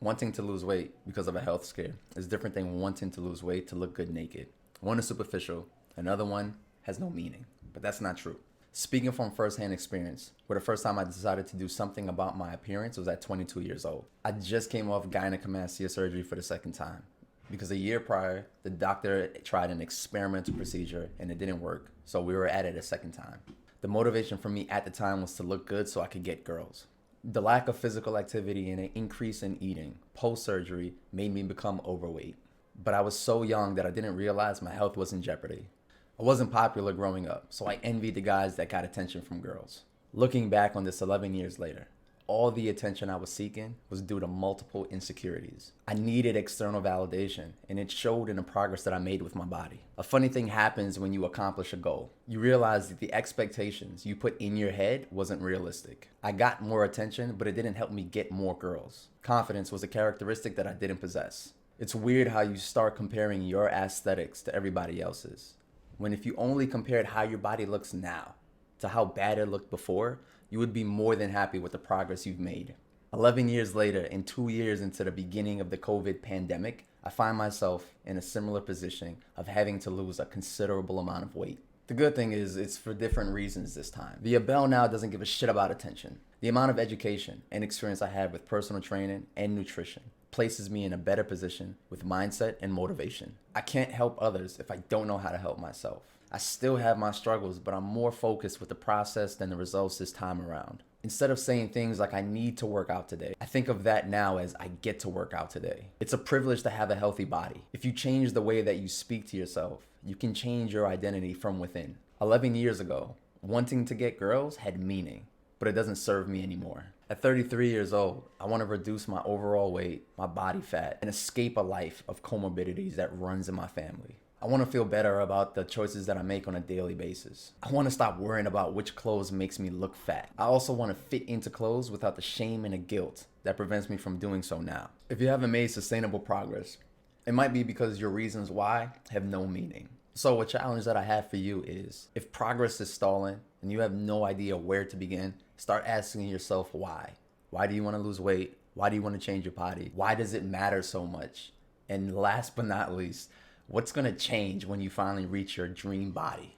Wanting to lose weight because of a health scare is different than wanting to lose weight to look good naked. One is superficial, another one has no meaning. But that's not true. Speaking from firsthand experience, where the first time I decided to do something about my appearance was at 22 years old. I just came off gynecomastia surgery for the second time. Because a year prior, the doctor tried an experimental procedure and it didn't work, so we were at it a second time. The motivation for me at the time was to look good so I could get girls. The lack of physical activity and an increase in eating post-surgery made me become overweight. But I was so young that I didn't realize my health was in jeopardy. I wasn't popular growing up, so I envied the guys that got attention from girls. Looking back on this 11 years later, all the attention I was seeking was due to multiple insecurities. I needed external validation, and it showed in the progress that I made with my body. A funny thing happens when you accomplish a goal. You realize that the expectations you put in your head wasn't realistic. I got more attention, but it didn't help me get more girls. Confidence was a characteristic that I didn't possess. It's weird how you start comparing your aesthetics to everybody else's, when if you only compared how your body looks now to how bad it looked before, you would be more than happy with the progress you've made. 11 years later, and 2 years into the beginning of the COVID pandemic, I find myself in a similar position of having to lose a considerable amount of weight. The good thing is it's for different reasons this time. The Abel now doesn't give a shit about attention. The amount of education and experience I have with personal training and nutrition places me in a better position with mindset and motivation. I can't help others if I don't know how to help myself. I still have my struggles, but I'm more focused with the process than the results this time around. Instead of saying things like I need to work out today, I think of that now as I get to work out today. It's a privilege to have a healthy body. If you change the way that you speak to yourself, you can change your identity from within. 11 years ago, wanting to get girls had meaning, but it doesn't serve me anymore. At 33 years old, I want to reduce my overall weight, my body fat, and escape a life of comorbidities that runs in my family. I want to feel better about the choices that I make on a daily basis. I want to stop worrying about which clothes makes me look fat. I also want to fit into clothes without the shame and the guilt that prevents me from doing so now. If you haven't made sustainable progress, it might be because your reasons why have no meaning. So a challenge that I have for you is, if progress is stalling and you have no idea where to begin, start asking yourself why. Why do you want to lose weight? Why do you want to change your body? Why does it matter so much? And last but not least, what's going to change when you finally reach your dream body?